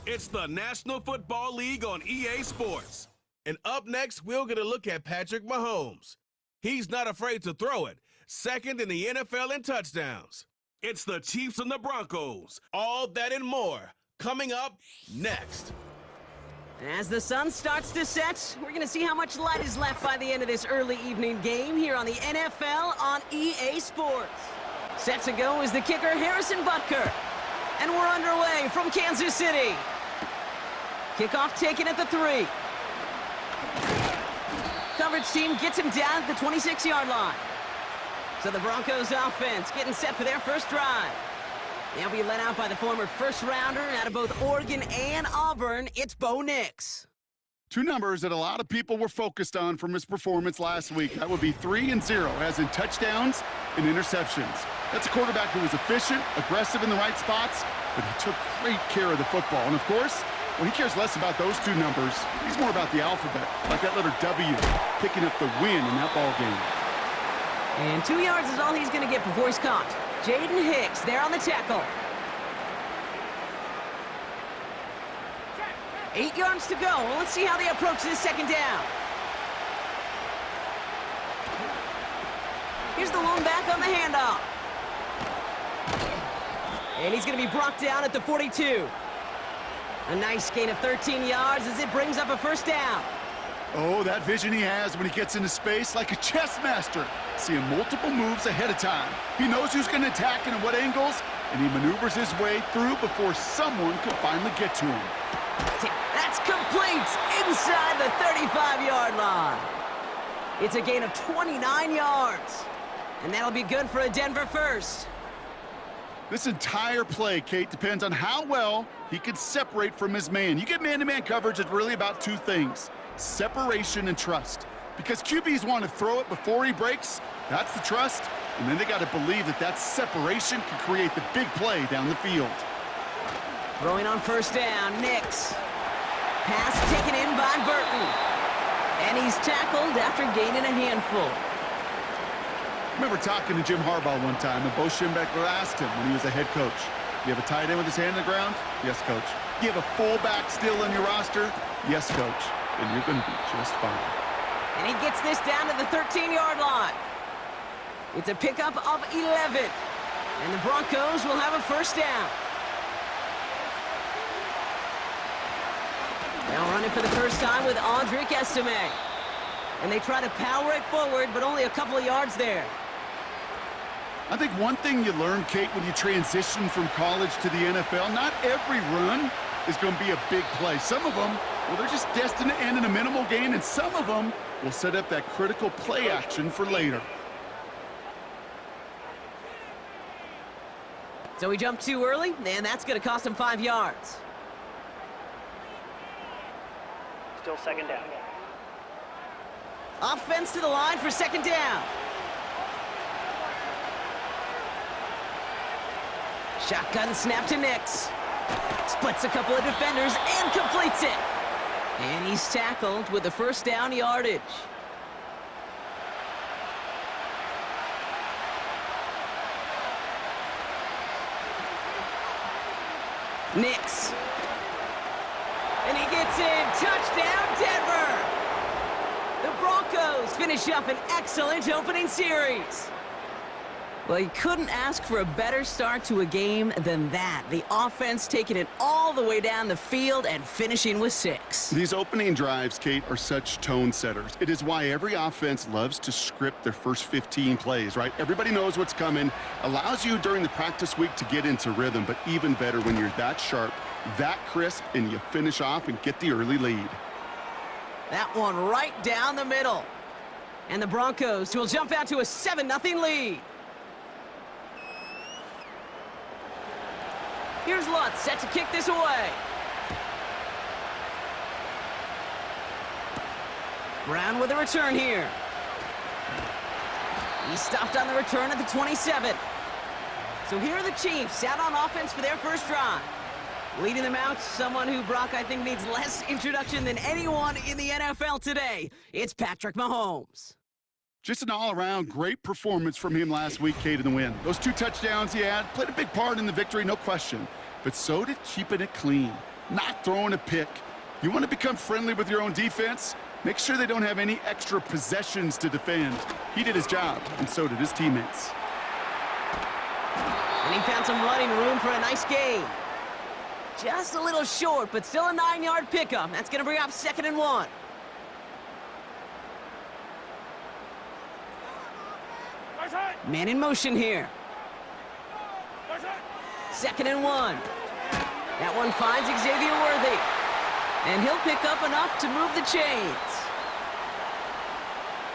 It's the National Football League on EA Sports. And up next, we're going to look at Patrick Mahomes. He's not afraid to throw it, second in the NFL in touchdowns. It's the Chiefs and the Broncos. All that and more coming up next. As the sun starts to set, we're going to see how much light is left by the end of this early evening game here on the NFL on EA Sports. Set to go is the kicker, Harrison Butker. And we're underway from Kansas City. Kickoff taken at the 3. Coverage team gets him down at the 26-yard line. So the Broncos offense getting set for their first drive. They'll be led out by the former first-rounder out of both Oregon and Auburn. It's Bo Nix. Two numbers that a lot of people were focused on from his performance last week. That would be 3 and 0, as in touchdowns and interceptions. That's a quarterback who was efficient, aggressive in the right spots, but he took great care of the football. And of course, well, he cares less about those two numbers. He's more about the alphabet, like that letter W, picking up the win in that ball game. And 2 yards is all he's going to get before he's caught. Jaden Hicks there on the tackle. 8 yards to go. Well, let's see how they approach this second down. Here's the lone back on the handoff. And he's going to be brought down at the 42. A nice gain of 13 yards as it brings up a first down. Oh, that vision he has when he gets into space, like a chess master, seeing multiple moves ahead of time. He knows who's going to attack and at what angles, and he maneuvers his way through before someone can finally get to him. That's complete inside the 35-yard line. It's a gain of 29 yards, and that'll be good for a Denver first. This entire play, Kate, depends on how well he can separate from his man. You get man-to-man coverage, it's really about two things: separation and trust. Because QBs want to throw it before he breaks, that's the trust, and then they got to believe that that separation can create the big play down the field. Throwing on first down, Nix. Pass taken in by Burton. And he's tackled after gaining a handful. I remember talking to Jim Harbaugh one time, and Bo Schembechler asked him when he was a head coach, "You have a tight end with his hand on the ground?" "Yes, coach." "You have a fullback still on your roster?" "Yes, coach." "And you're going to be just fine." And he gets this down to the 13-yard line. It's a pickup of 11. And the Broncos will have a first down. Now running for the first time with Audric Estime. And they try to power it forward, but only a couple of yards there. I think one thing you learn, Kate, when you transition from college to the NFL, not every run is going to be a big play. Some of them, well, they're just destined to end in a minimal gain, and some of them will set up that critical play action for later. So he jumped too early, and that's going to cost him 5 yards. Still second down. Offense to the line for second down. Shotgun snap to Nix. Splits a couple of defenders and completes it. And he's tackled with the first down yardage. Nix. And he gets in. Touchdown, Denver! The Broncos finish up an excellent opening series. Well, you couldn't ask for a better start to a game than that. The offense taking it all the way down the field and finishing with 6. These opening drives, Kate, are such tone setters. It is why every offense loves to script their first 15 plays, right? Everybody knows what's coming. Allows you during the practice week to get into rhythm, but even better when you're that sharp, that crisp, and you finish off and get the early lead. That one right down the middle. And the Broncos will jump out to a 7-0 lead. Here's Lutz set to kick this away. Brown with a return here. He stopped on the return at the 27. So here are the Chiefs out on offense for their first drive. Leading them out, someone who, Brock, I think needs less introduction than anyone in the NFL today. It's Patrick Mahomes. Just an all-around great performance from him last week, Kate, in the win. Those 2 touchdowns he had played a big part in the victory, no question. But so did keeping it clean. not throwing a pick. You want to become friendly with your own defense? Make sure they don't have any extra possessions to defend. He did his job, and so did his teammates. And he found some running room for a nice gain. Just a little short, but still a 9-yard pickup. That's going to bring up 2nd and 1. Man in motion here. 2nd and 1. That one finds Xavier Worthy. And he'll pick up enough to move the chains.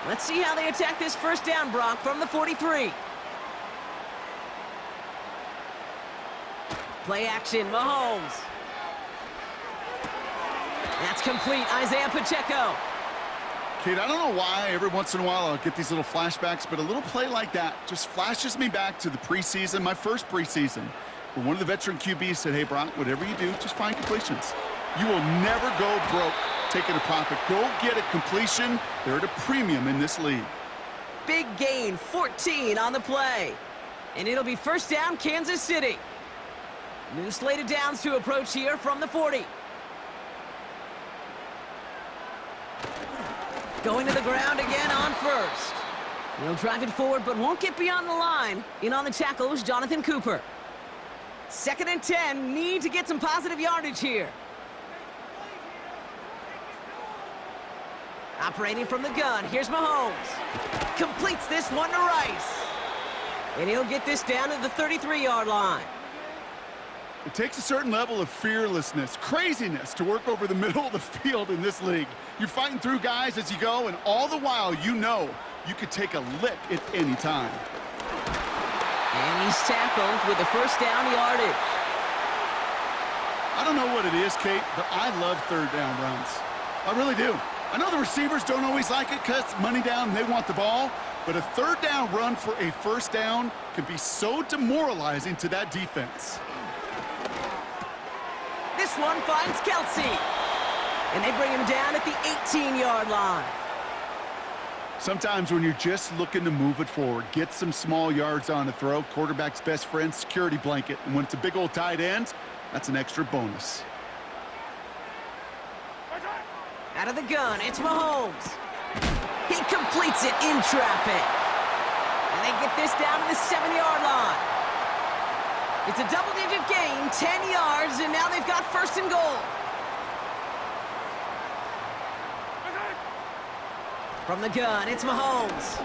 Let's see how they attack this first down, Brock, from the 43. Play action, Mahomes. That's complete, Isaiah Pacheco. Kate, I don't know why every once in a while I'll get these little flashbacks, but a little play like that just flashes me back to the preseason, my first preseason, where one of the veteran QBs said, hey, Brock, whatever you do, just find completions. You will never go broke taking a profit. Go get a completion. They're at a premium in this league. Big gain, 14 on the play. And it'll be first down, Kansas City. New slated downs to approach here from the 40. Going to the ground again on first. He'll drive it forward, but won't get beyond the line. In on the tackle was Jonathan Cooper. 2nd and 10, need to get some positive yardage here. Operating from the gun, here's Mahomes. Completes this one to Rice. And he'll get this down to the 33-yard line. It takes a certain level of fearlessness, craziness to work over the middle of the field in this league. You're fighting through guys as you go, and all the while you know you could take a lick at any time. And he's tackled with the first down yardage. I don't know what it is, Kate, but I love third down runs. I really do. I know the receivers don't always like it because it's money down and they want the ball, but a third down run for a first down can be so demoralizing to that defense. This one finds Kelsey. And they bring him down at the 18-yard line. Sometimes when you're just looking to move it forward, get some small yards on a throw, quarterback's best friend, security blanket. And when it's a big old tight end, that's an extra bonus. Out of the gun, it's Mahomes. He completes it in traffic. And they get this down to the 7-yard line. It's a double-digit gain, 10 yards, and now they've got 1st and goal. From the gun, it's Mahomes.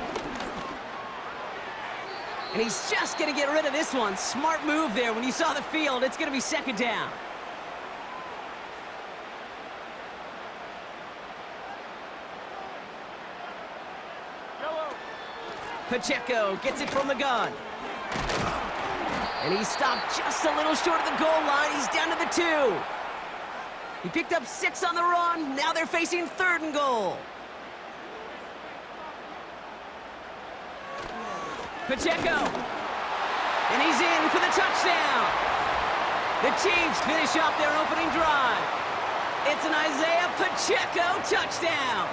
And he's just going to get rid of this one. Smart move there. When you saw the field, it's going to be 2nd down. Pacheco gets it from the gun. And he's stopped just a little short of the goal line. He's down to the 2. He picked up 6 on the run. Now they're facing 3rd and goal. Pacheco. And he's in for the touchdown. The Chiefs finish off their opening drive. It's an Isaiah Pacheco touchdown.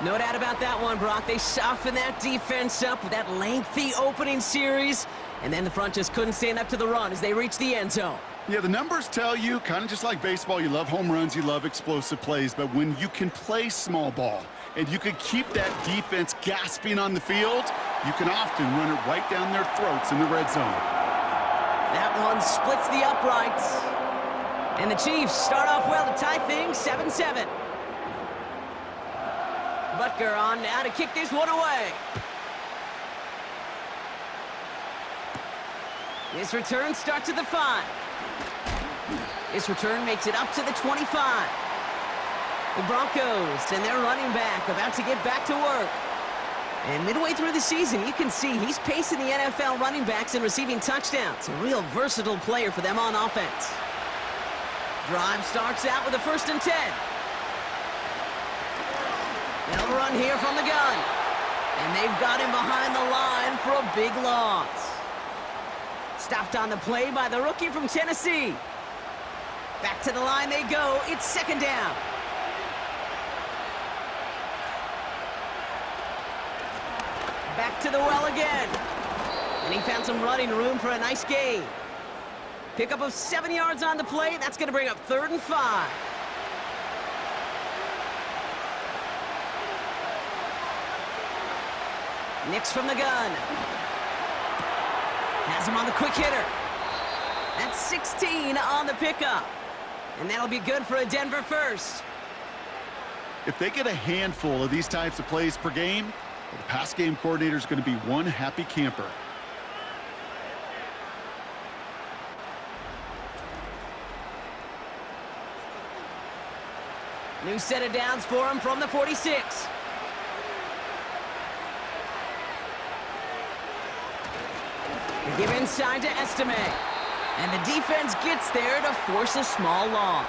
No doubt about that one, Brock. They softened that defense up with that lengthy opening series, and then the front just couldn't stand up to the run as they reached the end zone. Yeah, the numbers tell you, kind of just like baseball, you love home runs, you love explosive plays, but when you can play small ball and you can keep that defense gasping on the field, you can often run it right down their throats in the red zone. That one splits the uprights. And the Chiefs start off well to tie things 7-7. Butker on now to kick this one away. This return starts at the 5. This return makes it up to the 25. The Broncos and their running back about to get back to work. And midway through the season, you can see he's pacing the NFL running backs and receiving touchdowns. A real versatile player for them on offense. Drive starts out with a 1st and 10. They'll run here from the gun. And they've got him behind the line for a big loss. Stopped on the play by the rookie from Tennessee. Back to the line they go. It's 2nd down. Back to the well again. And he found some running room for a nice gain. Pickup of 7 yards on the play. That's going to bring up 3rd and 5. Nix from the gun. Has him on the quick hitter. That's 16 on the pickup. And that'll be good for a Denver first. If they get a handful of these types of plays per game, the pass game coordinator is going to be one happy camper. New set of downs for him from the 46. They give inside to Estime. And the defense gets there to force a small loss.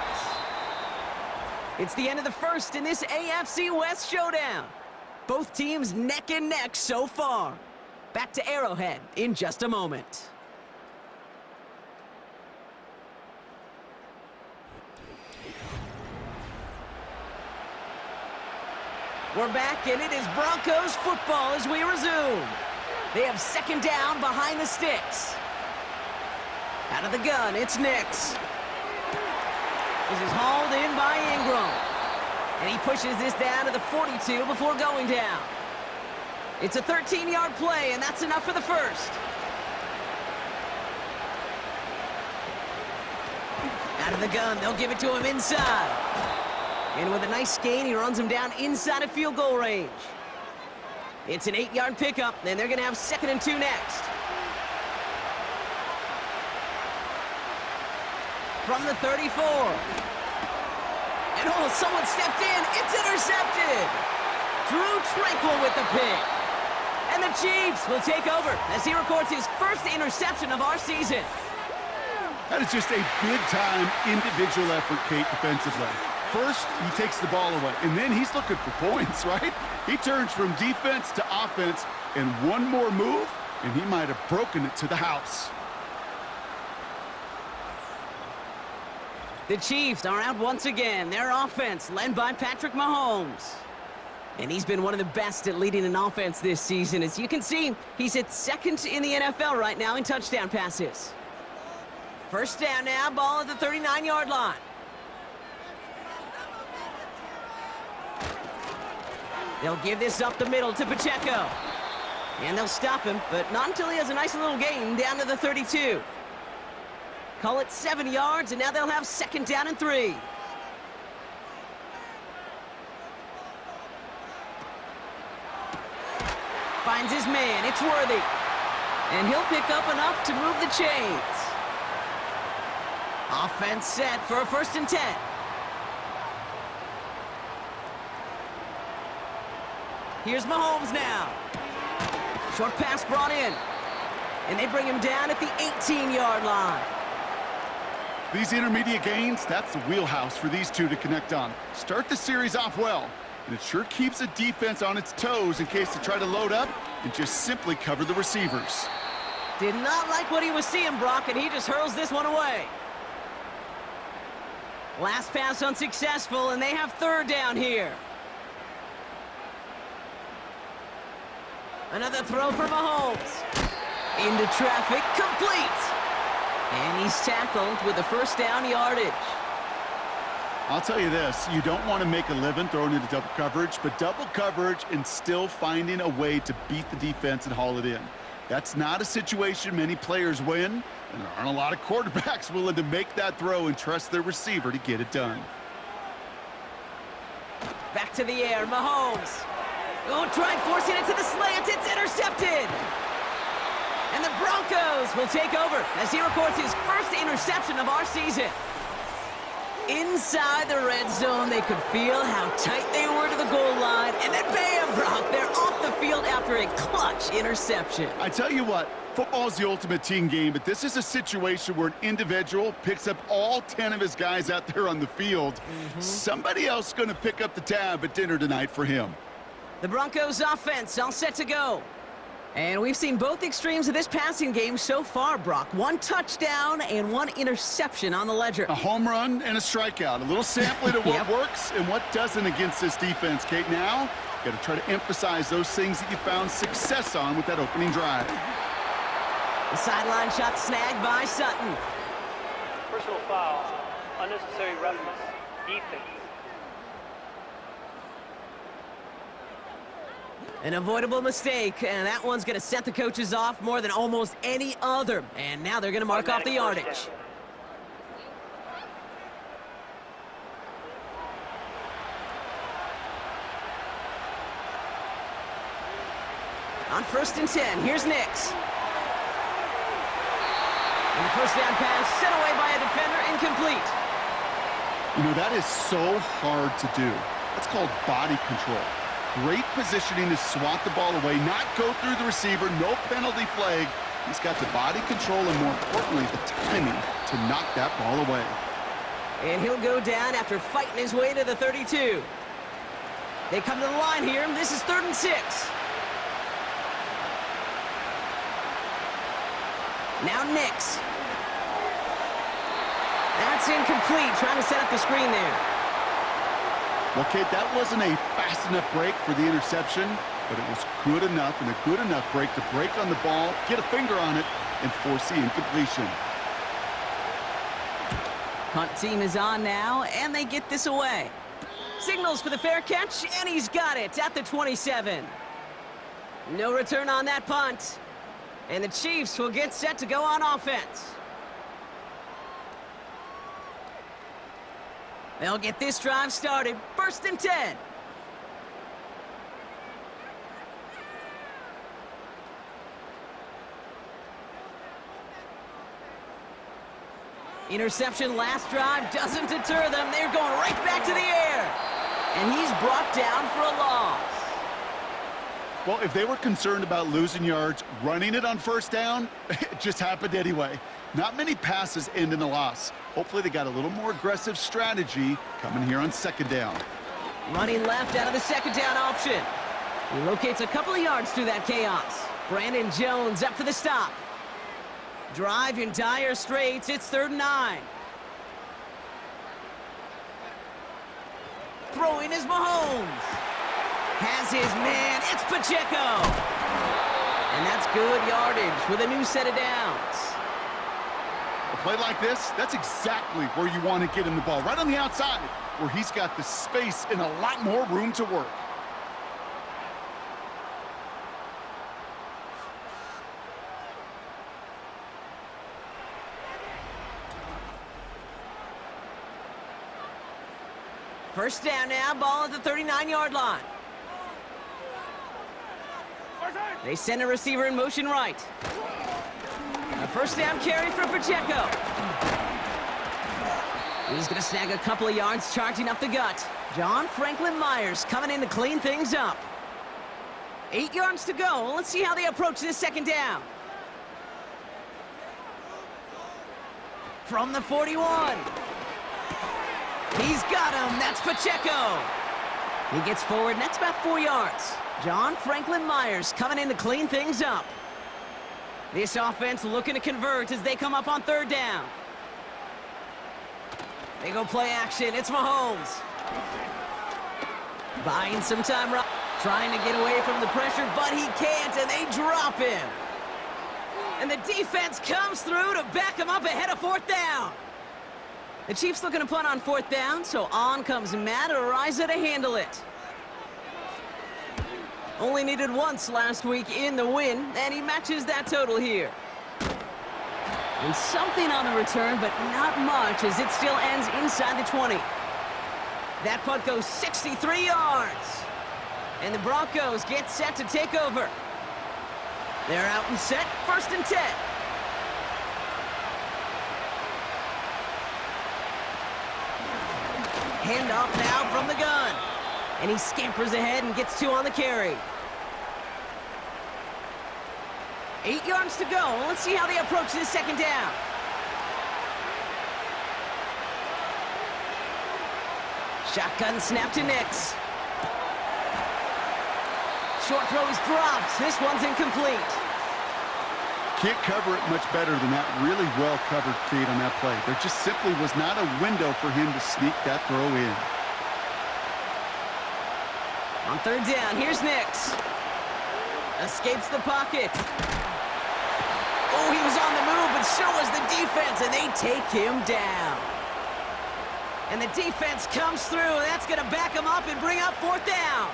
It's the end of the first in this AFC West showdown. Both teams neck and neck so far. Back to Arrowhead in just a moment. We're back, and it is Broncos football as we resume. They have 2nd down behind the sticks. Out of the gun, it's Nix. This is hauled in by Ingram. And he pushes this down to the 42 before going down. It's a 13-yard play, and that's enough for the first. Out of the gun, they'll give it to him inside. And with a nice gain, he runs him down inside of field goal range. It's an 8-yard pickup, and they're going to have 2nd and 2 next. From the 34. And oh, someone stepped in. It's intercepted. Drew Tranquil with the pick. And the Chiefs will take over as he records his first interception of our season. That is just a big-time individual effort, Kate, defensively. First, he takes the ball away, and then he's looking for points, right? He turns from defense to offense, and one more move, and he might have broken it to the house. The Chiefs are out once again. Their offense led by Patrick Mahomes. And he's been one of the best at leading an offense this season. As you can see, he's at 2nd in the NFL right now in touchdown passes. First down now, ball at the 39-yard line. They'll give this up the middle to Pacheco. And they'll stop him, but not until he has a nice little gain down to the 32. Call it 7 yards, and now they'll have 2nd down and 3. Finds his man, it's Worthy. And he'll pick up enough to move the chains. Offense set for a 1st and 10. Here's Mahomes now. Short pass brought in. And they bring him down at the 18-yard line. These intermediate gains, that's the wheelhouse for these two to connect on. Start the series off well, and it sure keeps the defense on its toes in case they try to load up and just simply cover the receivers. Did not like what he was seeing, Brock, and he just hurls this one away. Last pass unsuccessful, and they have 3rd down here. Another throw for Mahomes. Into traffic, complete. And he's tackled with the 1st down yardage. I'll tell you this, you don't want to make a living throwing into double coverage, but double coverage and still finding a way to beat the defense and haul it in. That's not a situation many players win, and there aren't a lot of quarterbacks willing to make that throw and trust their receiver to get it done. Back to the air, Mahomes. Oh, tried forcing it to the slant. It's intercepted. And the Broncos will take over as he records his first interception of our season. Inside the red zone, they could feel how tight they were to the goal line. And then bam, Brock, they're off the field after a clutch interception. I tell you what, football is the ultimate team game, but this is a situation where an individual picks up all 10 of his guys out there on the field. Somebody else is going to pick up the tab at dinner tonight for him. The Broncos offense all set to go. And we've seen both extremes of this passing game so far, Brock. 1 touchdown and 1 interception on the ledger. A home run and a strikeout. A little sampling of what works and what doesn't against this defense, Kate. Now, you got to try to emphasize those things that you found success on with that opening drive. The sideline shot snagged by Sutton. Personal foul, unnecessary roughness, defense. An avoidable mistake, and that one's going to set the coaches off more than almost any other. And now they're going to mark off the yardage. On 1st and 10, here's Nix. And the first down pass sent away by a defender, incomplete. You know, that is so hard to do. That's called body control. Great positioning to swat the ball away, not go through the receiver, no penalty flag. He's got the body control and, more importantly, the timing to knock that ball away. And he'll go down after fighting his way to the 32. They come to the line here, and this is 3rd and 6. Now Nix. That's incomplete, trying to set up the screen there. Well, Kate, that wasn't a fast enough break for the interception, but it was good enough and a good enough break to break on the ball, get a finger on it, and force the incompletion. Punt team is on now, and they get this away. Signals for the fair catch, and he's got it at the 27. No return on that punt. And the Chiefs will get set to go on offense. They'll get this drive started. 1st and 10. Interception last drive doesn't deter them. They're going right back to the air. And he's brought down for a loss. Well, if they were concerned about losing yards, running it on 1st down, it just happened anyway. Not many passes end in a loss. Hopefully they got a little more aggressive strategy coming here on 2nd down. Running left out of the 2nd down option. He locates a couple of yards through that chaos. Brandon Jones up for the stop. Drive in dire straits. It's 3rd and 9. Throwing is Mahomes. Has his man. It's Pacheco. And that's good yardage with a new set of downs. A play like this, that's exactly where you want to get him the ball. Right on the outside, where he's got the space and a lot more room to work. First down now, ball at the 39-yard line. They send a receiver in motion right. A first down carry for Pacheco. He's going to snag a couple of yards charging up the gut. John Franklin Myers coming in to clean things up. 8 yards to go. Let's see how they approach this 2nd down. From the 41. He's got him. That's Pacheco. He gets forward, and that's about 4 yards. John Franklin Myers coming in to clean things up. This offense looking to convert as they come up on 3rd down. They go play action. It's Mahomes. Buying some time, trying to get away from the pressure, but he can't, and they drop him. And the defense comes through to back him up ahead of 4th down. The Chiefs looking to punt on 4th down, so on comes Matt Araiza to handle it. Only needed once last week in the win, and he matches that total here. And something on the return, but not much, as it still ends inside the 20. That punt goes 63 yards. And the Broncos get set to take over. They're out and set, 1st and 10. Handoff now from the gun. And he scampers ahead and gets 2 on the carry. 8 yards to go. Let's see how they approach this 2nd down. Shotgun snap to Nix. Short throw is dropped. This one's incomplete. Can't cover it much better than that. Really well covered, Kate, on that play. There just simply was not a window for him to sneak that throw in. On 3rd down, here's Nix. Escapes the pocket. Oh, he was on the move, but so was the defense, and they take him down. And the defense comes through. That's going to back him up and bring up 4th down.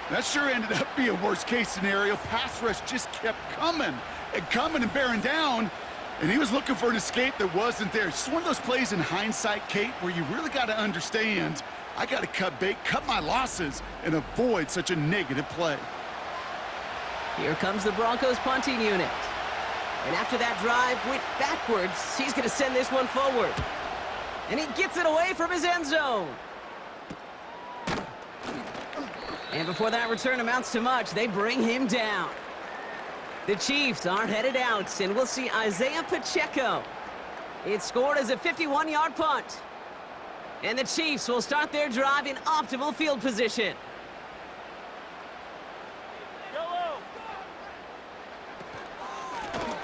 That sure ended up being a worst-case scenario. Pass rush just kept coming and bearing down, and he was looking for an escape that wasn't there. It's one of those plays in hindsight, Kate, where you really got to understand, I got to cut bait, cut my losses, and avoid such a negative play. Here comes the Broncos punting unit. And after that drive went backwards, he's going to send this one forward. And he gets it away from his end zone. And before that return amounts to much, they bring him down. The Chiefs are headed out, and we'll see Isaiah Pacheco. It's scored as a 51-yard punt. And the Chiefs will start their drive in optimal field position.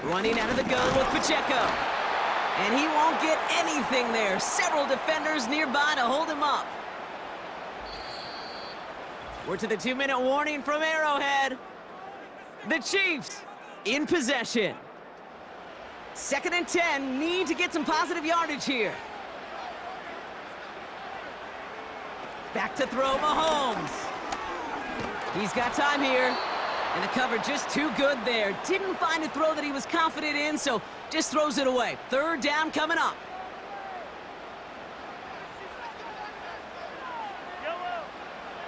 Running out of the gun with Pacheco. And he won't get anything there. Several defenders nearby to hold him up. We're to the 2-minute warning from Arrowhead. The Chiefs in possession. 2nd and 10, need to get some positive yardage here. Back to throw Mahomes. He's got time here. And the cover just too good there. Didn't find a throw that he was confident in, so just throws it away. 3rd down coming up.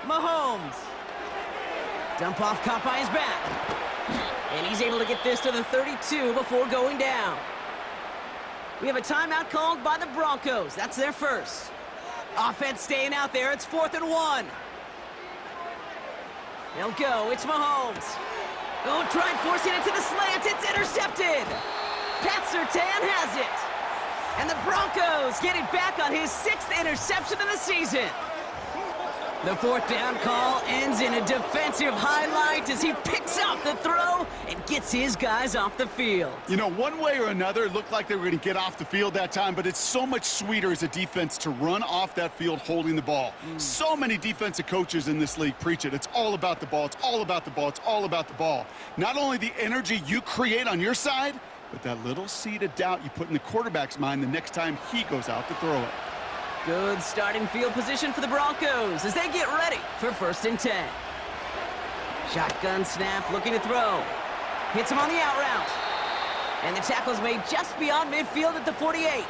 Mahomes. Dump off caught by his back. And he's able to get this to the 32 before going down. We have a timeout called by the Broncos. That's their first. Offense staying out there. It's 4th and 1. They'll go. It's Mahomes. Oh, tried forcing it to the slant. It's intercepted. Pat Surtain has it. And the Broncos get it back on his 6th interception of the season. The 4th down call ends in a defensive highlight as he picks up the throw and gets his guys off the field. You know, one way or another, it looked like they were going to get off the field that time, but it's so much sweeter as a defense to run off that field holding the ball. So many defensive coaches in this league preach it. It's all about the ball. It's all about the ball. It's all about the ball. Not only the energy you create on your side, but that little seed of doubt you put in the quarterback's mind the next time he goes out to throw it. Good starting field position for the Broncos as they get ready for 1st and 10. Shotgun snap, looking to throw. Hits him on the out route. And the tackle's made just beyond midfield at the 48.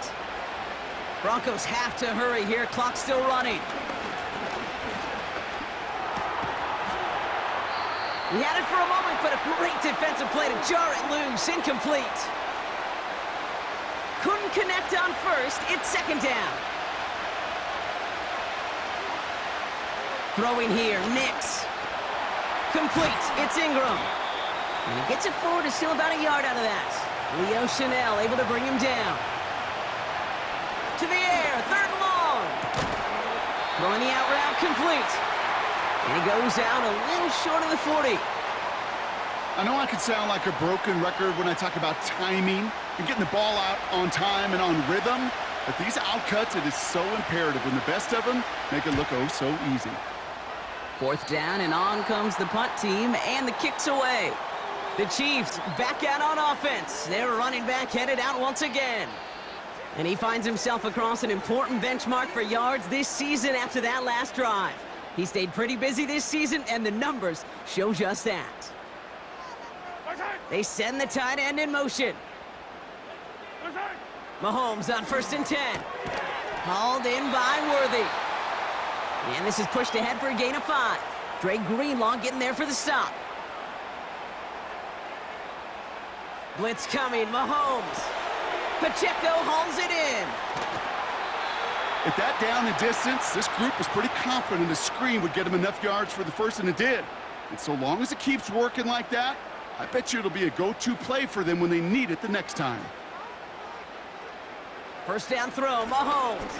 Broncos have to hurry here. Clock's still running. He had it for a moment, but a great defensive play to jar it loose. Incomplete. Couldn't connect on 1st. It's 2nd down. Throwing here, Nix. Complete, it's Ingram. And he gets it forward, is still about a yard out of that. Leo Chanel able to bring him down. To the air, 3rd and long. Throwing the out route, complete. And he goes out a little short of the 40. I know I could sound like a broken record when I talk about timing and getting the ball out on time and on rhythm, but these outcuts, it is so imperative, and the best of them make it look oh so easy. 4th down, and on comes the punt team, and the kick's away. The Chiefs back out on offense. Their running back headed out once again. And he finds himself across an important benchmark for yards this season after that last drive. He stayed pretty busy this season, and the numbers show just that. They send the tight end in motion. Mahomes on 1st and 10. Hauled in by Worthy. And this is pushed ahead for a gain of 5. Dre Greenlaw getting there for the stop. Blitz coming, Mahomes. Pacheco hauls it in. At that down and distance, this group was pretty confident a screen would get him enough yards for the first, and it did. And so long as it keeps working like that, I bet you it'll be a go-to play for them when they need it the next time. 1st down throw, Mahomes.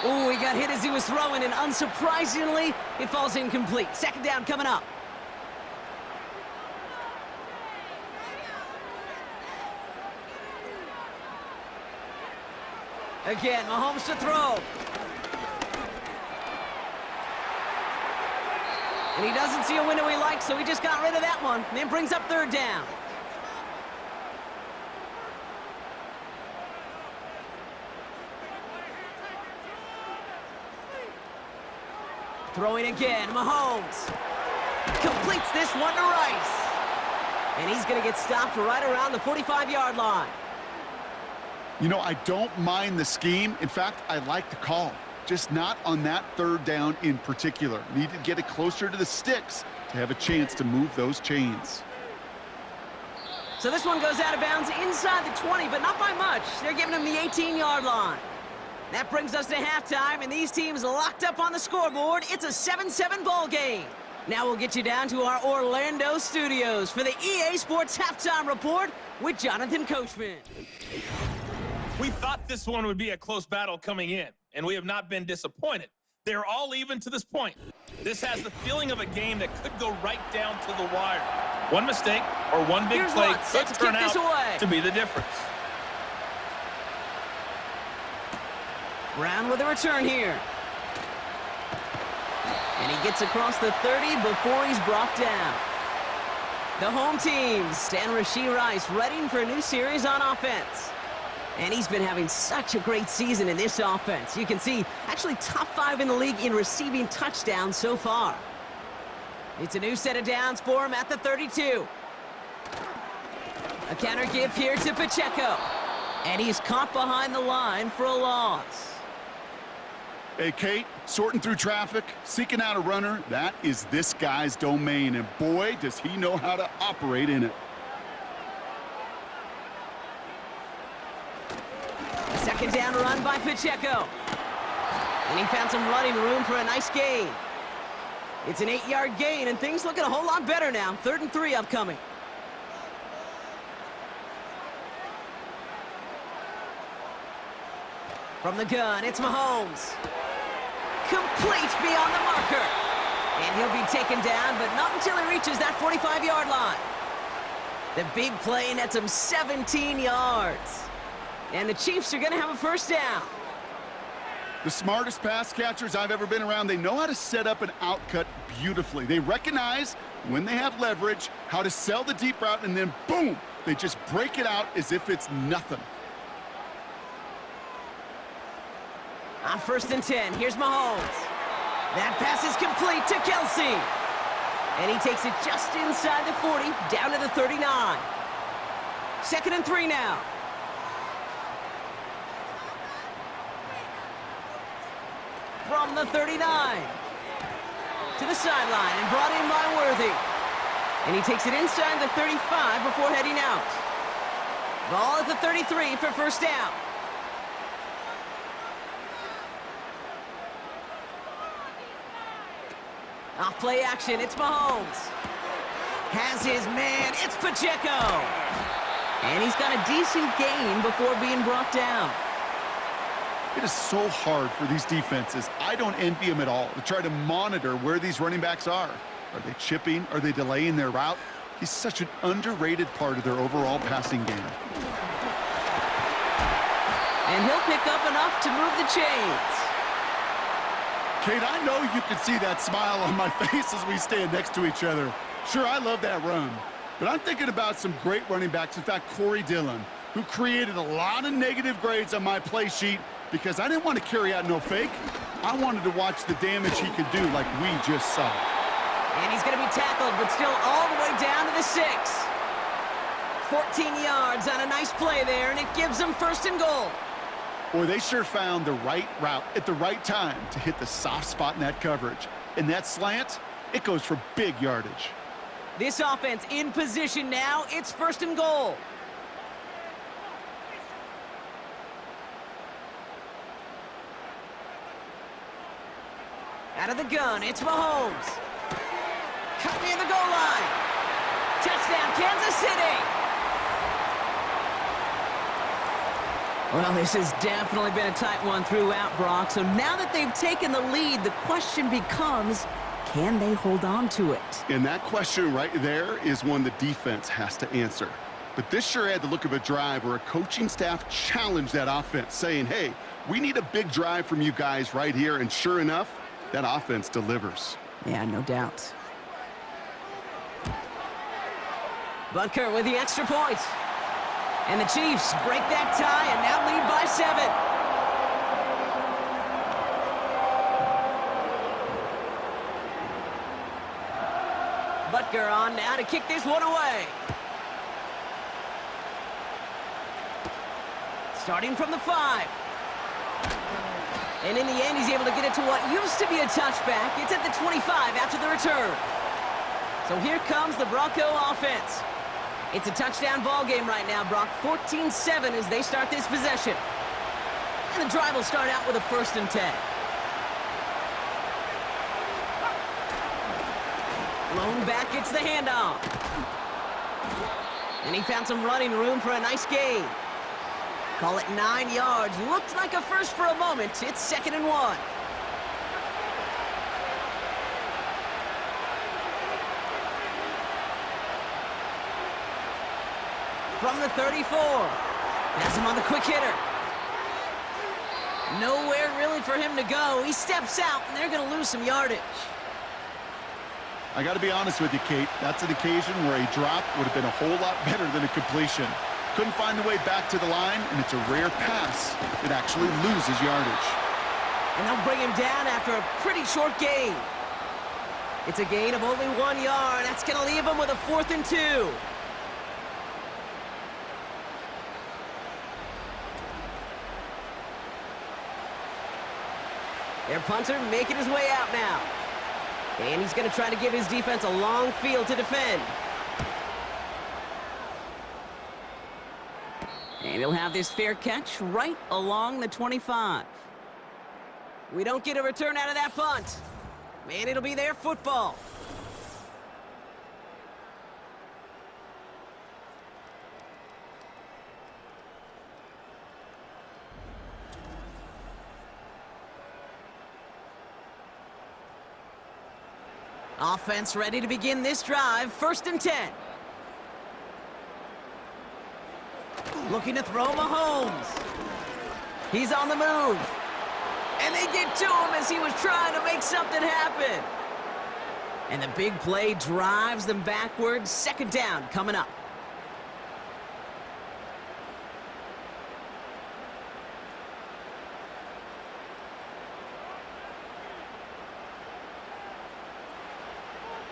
Ooh, he got hit as he was throwing, and unsurprisingly, it falls incomplete. 2nd down coming up. Again, Mahomes to throw. And he doesn't see a window he likes, so he just got rid of that one. And then brings up third down. Throwing again, Mahomes. Completes this one to Rice. And he's going to get stopped right around the 45-yard line. You know, I don't mind the scheme. In fact, I like the call. Just not on that third down in particular. Need to get it closer to the sticks to have a chance to move those chains. So this one goes out of bounds inside the 20, but not by much. They're giving him the 18-yard line. That brings us to halftime, and these teams locked up on the scoreboard. It's a 7-7 ball game. Now we'll get you down to our Orlando studios for the EA Sports Halftime Report with Jonathan Coachman. We thought this one would be a close battle coming in, and we have not been disappointed. They're all even to this point. This has the feeling of a game that could go right down to the wire. One mistake or one big play could turn out to be the difference. Brown with a return here. And he gets across the 30 before he's brought down. The home team, Stan Rashee Rice, ready for a new series on offense. And he's been having such a great season in this offense. You can see, actually top 5 in the league in receiving touchdowns so far. It's a new set of downs for him at the 32. A counter give here to Pacheco. And he's caught behind the line for a loss. Hey, Kate, sorting through traffic, seeking out a runner, that is this guy's domain, and boy, does he know how to operate in it. A second down run by Pacheco. And he found some running room for a nice gain. It's an 8-yard gain, and things looking a whole lot better now. 3rd and 3 upcoming. From the gun, it's Mahomes. Complete beyond the marker. And he'll be taken down, but not until he reaches that 45-yard line. The big play nets him 17 yards. And the Chiefs are going to have a first down. The smartest pass catchers I've ever been around, they know how to set up an outcut beautifully. They recognize when they have leverage, how to sell the deep route, and then boom, they just break it out as if it's nothing. On 1st and 10, here's Mahomes. That pass is complete to Kelsey. And he takes it just inside the 40, down to the 39. 2nd and 3 now. From the 39. To the sideline and brought in by Worthy. And he takes it inside the 35 before heading out. Ball at the 33 for first down. Off play action, it's Mahomes. Has his man, it's Pacheco. And he's got a decent gain before being brought down. It is so hard for these defenses. I don't envy them at all to try to monitor where these running backs are. Are they chipping? Are they delaying their route? He's such an underrated part of their overall passing game. And he'll pick up enough to move the chains. Kate, I know you can see that smile on my face as we stand next to each other. Sure, I love that run. But I'm thinking about some great running backs. In fact, Corey Dillon, who created a lot of negative grades on my play sheet because I didn't want to carry out no fake. I wanted to watch the damage he could do like we just saw. And he's going to be tackled, but still all the way down to the 6. 14 yards on a nice play there, and it gives them 1st and goal. Boy, they sure found the right route at the right time to hit the soft spot in that coverage. And that slant, it goes for big yardage. This offense in position now. It's 1st and goal. Out of the gun, it's Mahomes. Cut near the goal line. Touchdown, Kansas City. Well, this has definitely been a tight one throughout, Brock. So now that they've taken the lead, the question becomes, can they hold on to it? And that question right there is one the defense has to answer. But this sure had the look of a drive where a coaching staff challenged that offense, saying, hey, we need a big drive from you guys right here. And sure enough, that offense delivers. Yeah, no doubt. Butker with the extra point. And the Chiefs break that tie and now lead by 7. Butker on now to kick this one away. Starting from the 5. And in the end, he's able to get it to what used to be a touchback. It's at the 25 after the return. So here comes the Bronco offense. It's a touchdown ball game right now, Brock. 14-7 as they start this possession. And the drive will start out with a 1st and 10. Lone back gets the handoff. And he found some running room for a nice gain. Call it 9 yards. Looked like a first for a moment. It's 2nd and 1. From the 34. Has him on the quick hitter. Nowhere really for him to go. He steps out, and they're going to lose some yardage. I got to be honest with you, Kate. That's an occasion where a drop would have been a whole lot better than a completion. Couldn't find the way back to the line, and it's a rare pass that actually loses yardage. And they'll bring him down after a pretty short gain. It's a gain of only 1 yard. That's going to leave him with a 4th and 2. Their punter making his way out now. And he's going to try to give his defense a long field to defend. And he'll have this fair catch right along the 25. We don't get a return out of that punt. Man, it'll be their football. Offense ready to begin this drive. 1st and 10. Looking to throw Mahomes. He's on the move. And they get to him as he was trying to make something happen. And the big play drives them backwards. 2nd down coming up.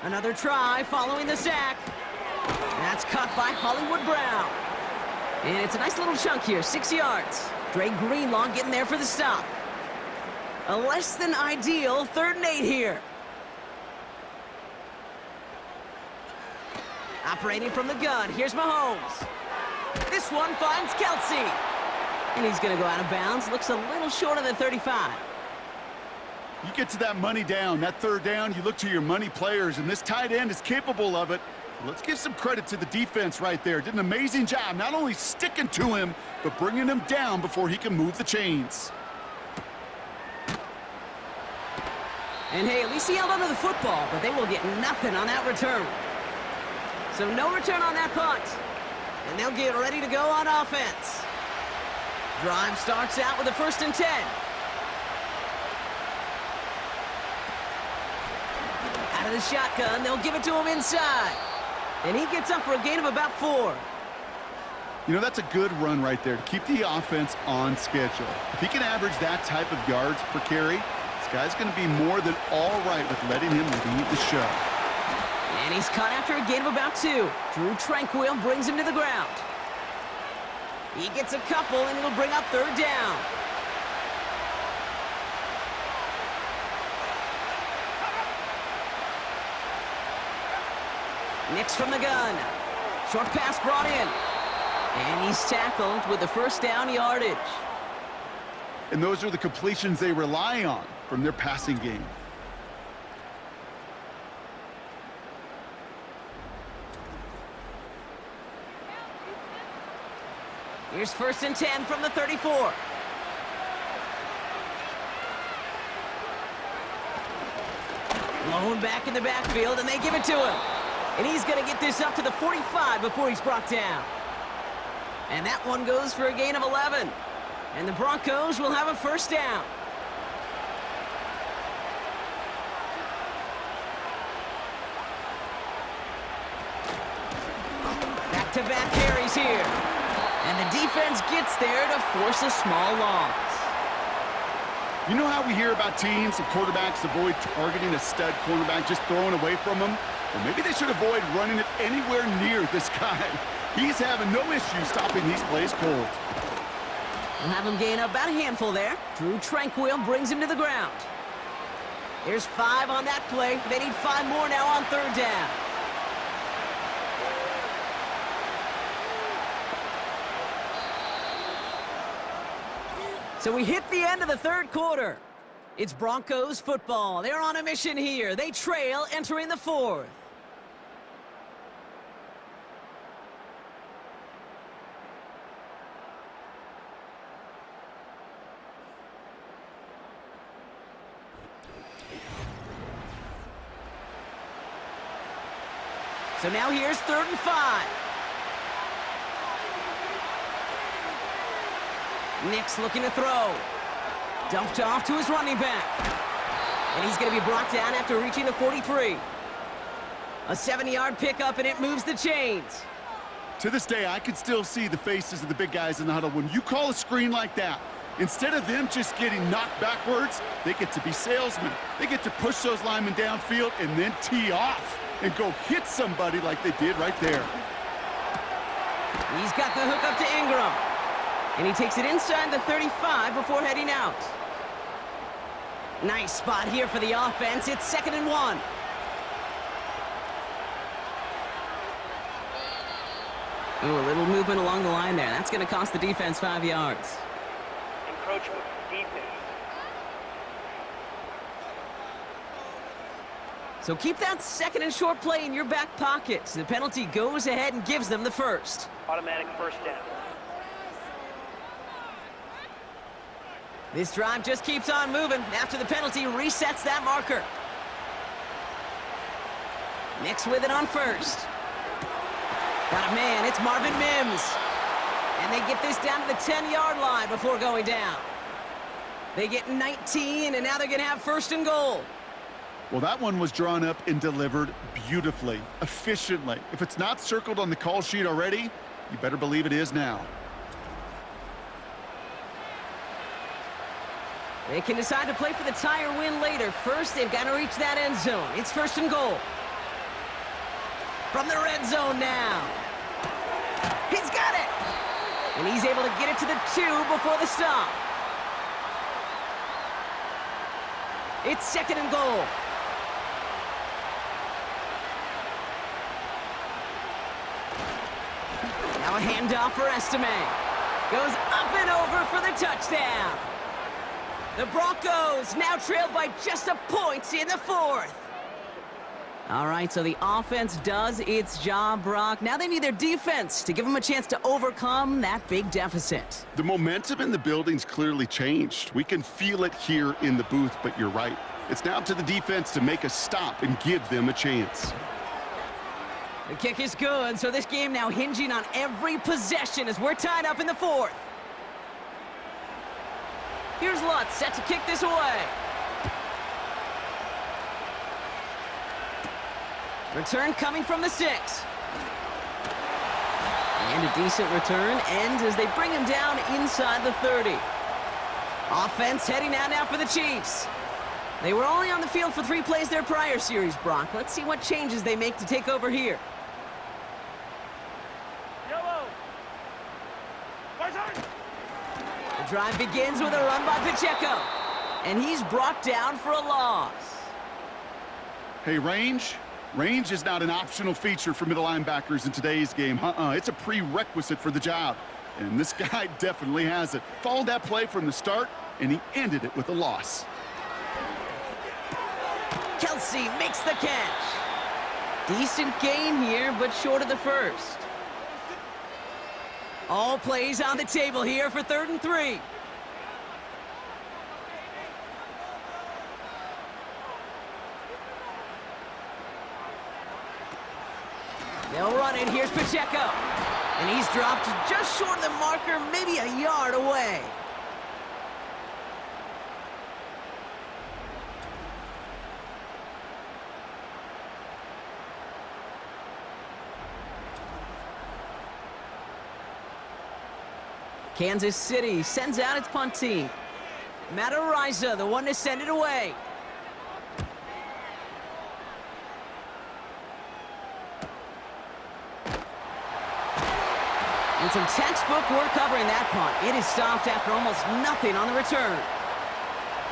Another try following the sack. That's caught by Hollywood Brown. And it's a nice little chunk here, 6 yards. Dre Greenlaw getting there for the stop. A less than ideal 3rd and 8 here. Operating from the gun, here's Mahomes. This one finds Kelsey. And he's going to go out of bounds. Looks a little short of the 35. You get to that money down, that 3rd down, you look to your money players, and this tight end is capable of it. Let's give some credit to the defense right there. Did an amazing job, not only sticking to him, but bringing him down before he can move the chains. And hey, at least he held onto the football, but they will get nothing on that return. So no return on that punt. And they'll get ready to go on offense. Drive starts out with a 1st and 10. Out of the shotgun, they'll give it to him inside. And he gets up for a gain of about 4. You know, that's a good run right there to keep the offense on schedule. If he can average that type of yards per carry, this guy's going to be more than all right with letting him lead the show. And he's caught after a gain of about 2. Drew Tranquil brings him to the ground. He gets a couple, and it'll bring up 3rd down. Nix from the gun. Short pass brought in. And he's tackled with the 1st down yardage. And those are the completions they rely on from their passing game. Here's 1st and 10 from the 34. Lone back in the backfield, and they give it to him. And he's going to get this up to the 45 before he's brought down. And that one goes for a gain of 11. And the Broncos will have a 1st down. Back-to-back carries here. And the defense gets there to force a small loss. You know how we hear about teams and quarterbacks avoid targeting a stud cornerback, just throwing away from him? Well, maybe they should avoid running it anywhere near this guy. He's having no issue stopping these plays cold. We'll have him gain about a handful there. Drew Tranquil brings him to the ground. There's 5 on that play. They need 5 more now on 3rd down. So we hit the end of the 3rd quarter. It's Broncos football. They're on a mission here. They trail entering the 4th. So now here's 3rd and 5. Nick's looking to throw. Dumped off to his running back. And he's going to be brought down after reaching the 43. A 70-yard pickup, and it moves the chains. To this day, I can still see the faces of the big guys in the huddle. When you call a screen like that, instead of them just getting knocked backwards, they get to be salesmen. They get to push those linemen downfield and then tee off and go hit somebody like they did right there. He's got the hook up to Ingram. And he takes it inside the 35 before heading out. Nice spot here for the offense. It's 2nd and 1. Ooh, a little movement along the line there. That's going to cost the defense 5 yards. Encroachment, defense. So keep that 2nd and short play in your back pocket. The penalty goes ahead and gives them the 1st. Automatic 1st down. This drive just keeps on moving after the penalty resets that marker. Nick's with it on 1st. Got a man, it's Marvin Mims. And they get this down to the 10-yard line before going down. They get 19, and now they're going to have 1st and goal. Well, that one was drawn up and delivered beautifully, efficiently. If it's not circled on the call sheet already, you better believe it is now. They can decide to play for the tie or win later. First, they've got to reach that end zone. It's 1st and goal. From the red zone now. He's got it! And he's able to get it to the 2 before the stop. It's 2nd and goal. Now a handoff for Estime. Goes up and over for the touchdown. The Broncos now trailed by just a point in the 4th. All right, so the offense does its job, Brock. Now they need their defense to give them a chance to overcome that big deficit. The momentum in the building's clearly changed. We can feel it here in the booth, but you're right. It's now up to the defense to make a stop and give them a chance. The kick is good, so this game now hinging on every possession as we're tied up in the 4th. Here's Lutz set to kick this away. Return coming from the 6. And a decent return ends as they bring him down inside the 30. Offense heading out now for the Chiefs. They were only on the field for 3 plays their prior series, Brock. Let's see what changes they make to take over here. The drive begins with a run by Pacheco. And he's brought down for a loss. Hey, range is not an optional feature for middle linebackers in today's game. It's a prerequisite for the job. And this guy definitely has it. Followed that play from the start, and he ended it with a loss. Kelsey makes the catch. Decent gain here, but short of the 1st. All plays on the table here for 3rd and 3. They'll run it. Here's Pacheco. And he's dropped just short of the marker, maybe a yard away. Kansas City sends out its punt team. Matt Ariza, the one to send it away. And some textbook work covering that punt. It is stopped after almost nothing on the return.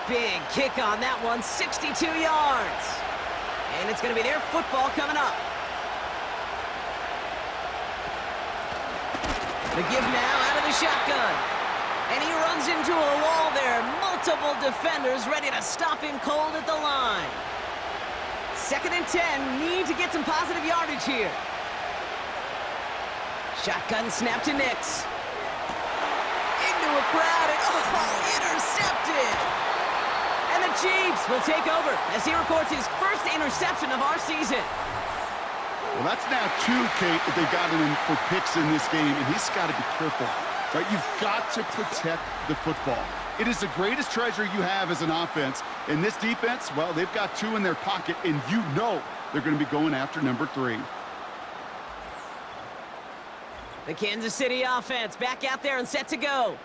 Big kick on that one, 62 yards. And it's going to be their football coming up. The give now out of the shotgun. And he runs into a wall there. Multiple defenders ready to stop him cold at the line. 2nd and 10. Need to get some positive yardage here. Shotgun snap to Nix. Into a crowd and intercepted. And the Chiefs will take over as he records his first interception of our season. Well, that's now 2, Kate, that they've gotten him for picks in this game, and he's got to be careful. Right? You've got to protect the football. It is the greatest treasure you have as an offense. And this defense, well, they've got 2 in their pocket, and you know they're going to be going after number 3. The Kansas City offense back out there and set to go.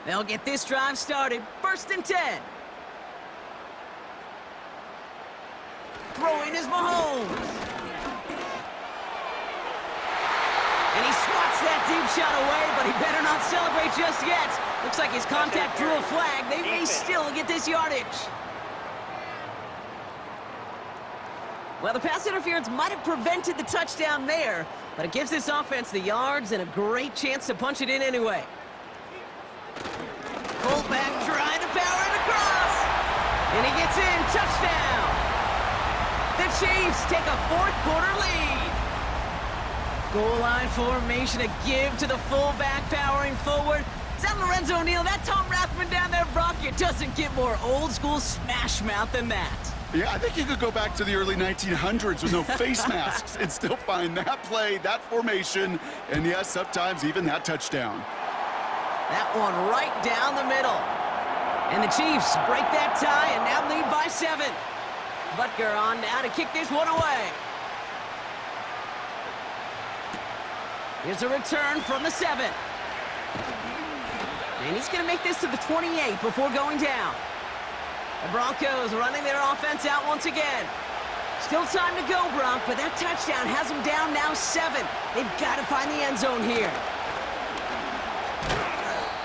They'll get this drive started. 1st and 10. Throwing is Mahomes. And he swats that deep shot away, but he better not celebrate just yet. Looks like his contact drew a flag. They may still get this yardage. Well, the pass interference might have prevented the touchdown there, but it gives this offense the yards and a great chance to punch it in anyway. Fullback trying to power it across. And he gets in. Touchdown. The Chiefs take a 4th quarter lead. Goal line formation, a give to the fullback powering forward. Is that Lorenzo O'Neal? That Tom Rathman down there, Brock? It doesn't get more old school smash mouth than that. Yeah, I think you could go back to the early 1900s with no face masks and still find that play, that formation, and yes, sometimes even that touchdown. That one right down the middle. And the Chiefs break that tie and now lead by 7. Butker on now to kick this one away. Here's a return from the 7. And he's going to make this to the 28 before going down. The Broncos running their offense out once again. Still time to go, Bronc, but that touchdown has them down now 7. They've got to find the end zone here.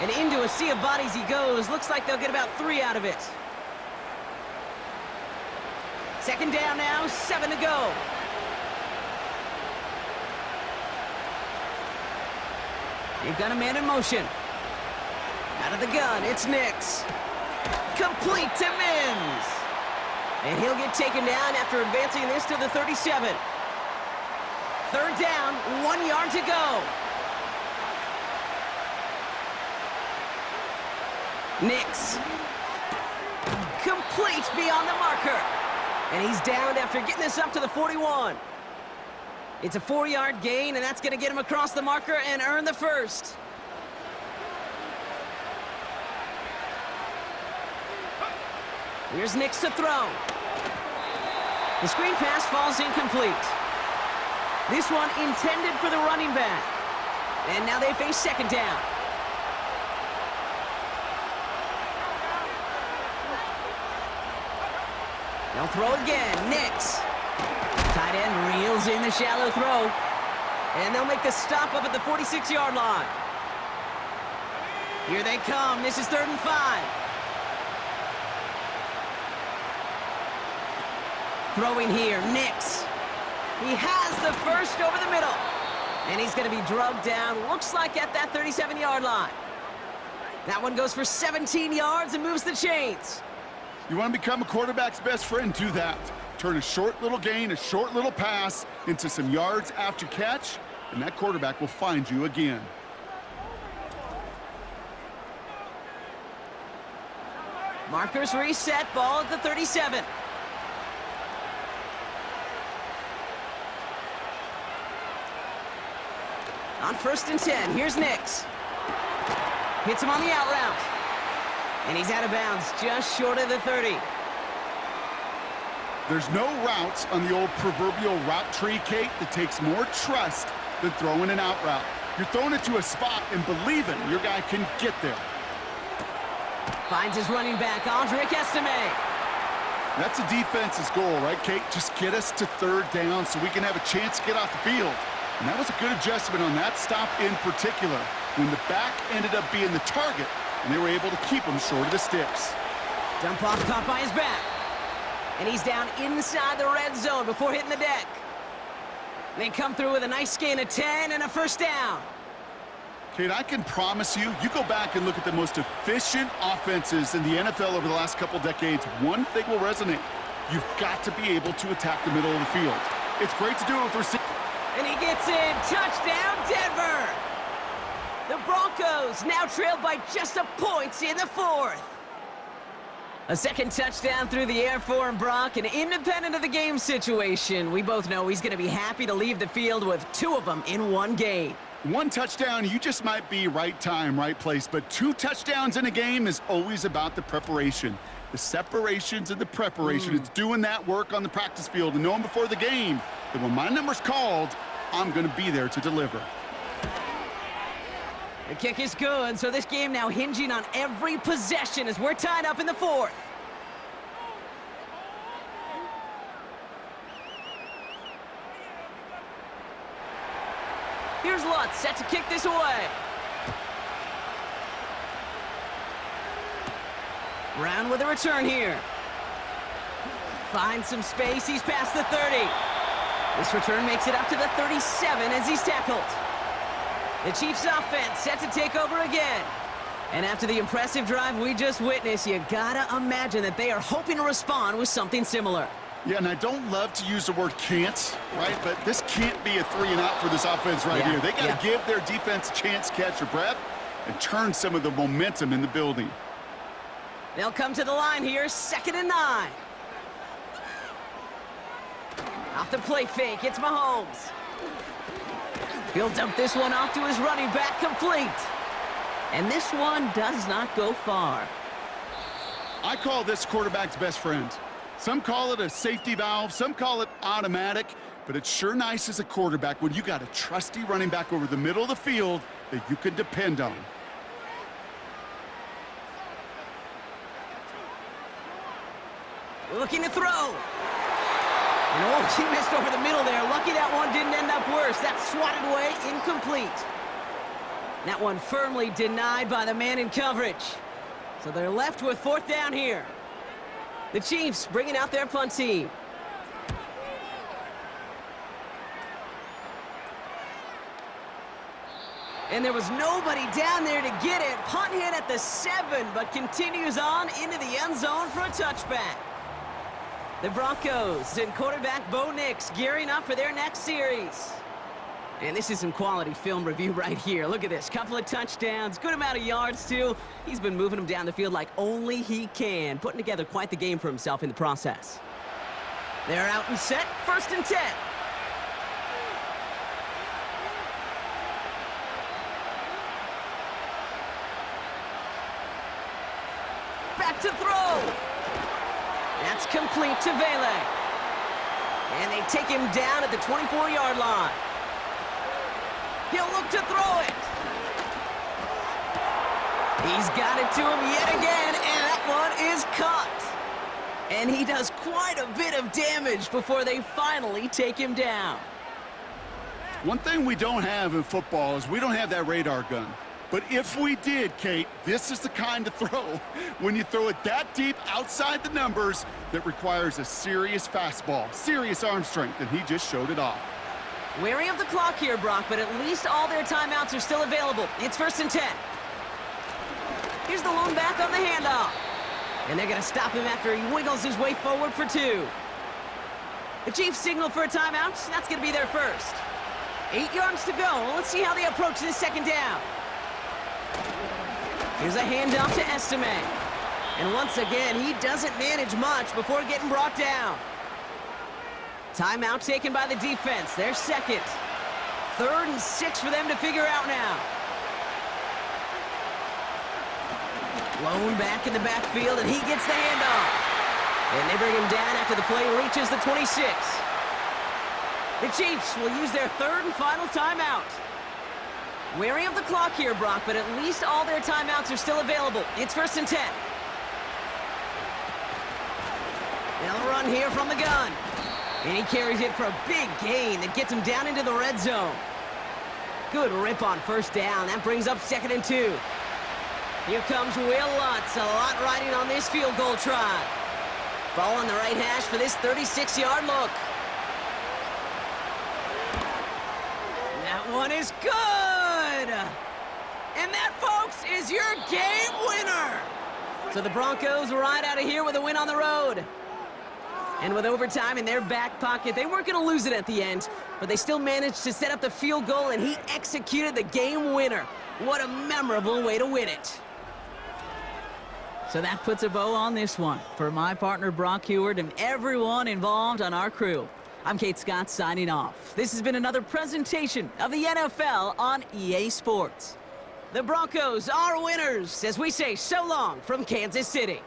And into a sea of bodies he goes. Looks like they'll get about 3 out of it. 2nd down now, 7 to go. They've got a man in motion. Out of the gun, it's Nix. Complete to Mims. And he'll get taken down after advancing this to the 37. 3rd down, 1 yard to go. Nix. Complete beyond the marker. And he's down after getting this up to the 41. It's a 4-yard gain, and that's going to get him across the marker and earn the 1st. Here's Nix to throw. The screen pass falls incomplete. This one intended for the running back. And now they face 2nd down. They'll throw again. Nix. Tight end reels in the shallow throw. And they'll make the stop up at the 46-yard line. Here they come. This is 3rd and 5. Throwing here, Nix. He has the 1st over the middle. And he's going to be drugged down, looks like at that 37-yard line. That one goes for 17 yards and moves the chains. You want to become a quarterback's best friend, do that. Turn a short little gain, a short little pass into some yards after catch, and that quarterback will find you again. Markers reset, ball at the 37. On 1st and 10, here's Nix. Hits him on the out route. And he's out of bounds, just short of the 30. There's no routes on the old proverbial route tree, Kate, that takes more trust than throwing an out route. You're throwing it to a spot and believing your guy can get there. Finds his running back, Aldrick Estime. That's a defense's goal, right, Kate? Just get us to third down so we can have a chance to get off the field. And that was a good adjustment on that stop in particular, when the back ended up being the target, and they were able to keep him short of the sticks. Dump off caught by his back. And he's down inside the red zone before hitting the deck. They come through with a nice gain of 10 and a first down. Kate, I can promise you, you go back and look at the most efficient offenses in the NFL over the last couple decades, one thing will resonate. You've got to be able to attack the middle of the field. It's great to do it with receivers. And he gets in. Touchdown, Denver! The Broncos now trailed by just a point in the fourth. A second touchdown through the air for him, Brock, and independent of the game situation, we both know he's going to be happy to leave the field with two of them in one game. One touchdown, you just might be right time, right place, but two touchdowns in a game is always about the preparation. The separations and the preparation. It's doing that work on the practice field and knowing before the game that when my number's called, I'm going to be there to deliver. The kick is good, so this game now hinging on every possession as we're tied up in the fourth. Here's Lutz, set to kick this away. Brown with a return here. Finds some space, he's past the 30. This return makes it up to the 37 as he's tackled. The Chiefs offense set to take over again. And after the impressive drive we just witnessed, you gotta imagine that they are hoping to respond with something similar. Yeah, and I don't love to use the word can't, right? But this can't be a 3 and out for this offense right here. They got to give their defense a chance to catch their breath and turn some of the momentum in the building. They'll come to the line here, 2nd and 9. Off the play fake, it's Mahomes. He'll dump this one off to his running back, complete. And this one does not go far. I call this quarterback's best friend. Some call it a safety valve, some call it automatic, but it's sure nice as a quarterback when you got a trusty running back over the middle of the field that you can depend on. Looking to throw. And oh, he missed over the middle there. Lucky that one didn't end up worse. That's swatted away, incomplete. That one firmly denied by the man in coverage. So they're left with 4th down here. The Chiefs bringing out their punt team. And there was nobody down there to get it. Punt hit at the 7, but continues on into the end zone for a touchback. The Broncos and quarterback Bo Nix gearing up for their next series. And this is some quality film review right here. Look at this. Couple of touchdowns, good amount of yards, too. He's been moving them down the field like only he can, putting together quite the game for himself in the process. They're out and set, 1st and 10. Back to throw. That's complete to Vele. And they take him down at the 24-yard line. He'll look to throw it. He's got it to him yet again, and that one is caught. And he does quite a bit of damage before they finally take him down. One thing we don't have in football is we don't have that radar gun. But if we did, Kate, this is the kind of throw, when you throw it that deep outside the numbers, that requires a serious fastball, serious arm strength, and he just showed it off. Wary of the clock here, Brock, but at least all their timeouts are still available. It's 1st and 10. Here's the lone back on the handoff. And they're going to stop him after he wiggles his way forward for 2. The Chiefs signal for a timeout. That's going to be their first. 8 yards to go. Let's see how they approach this 2nd down. Here's a handoff to Estime. And once again, he doesn't manage much before getting brought down. Timeout taken by the defense. Their 2nd. 3rd and 6 for them to figure out now. Lone back in the backfield, and he gets the handoff. And they bring him down after the play reaches the 26. The Chiefs will use their third and final timeout. Wary of the clock here, Brock, but at least all their timeouts are still available. It's 1st and 10. They'll run here from the gun. And he carries it for a big gain that gets him down into the red zone. Good rip on 1st down. That brings up 2nd and 2. Here comes Will Lutz. A lot riding on this field goal try. Ball on the right hash for this 36-yard look. That one is good! And that, folks, is your game winner! So the Broncos ride out of here with a win on the road. And with overtime in their back pocket, they weren't going to lose it at the end, but they still managed to set up the field goal, and he executed the game winner. What a memorable way to win it. So that puts a bow on this one. For my partner, Brock Heward, and everyone involved on our crew, I'm Kate Scott signing off. This has been another presentation of the NFL on EA Sports. The Broncos are winners as we say so long from Kansas City.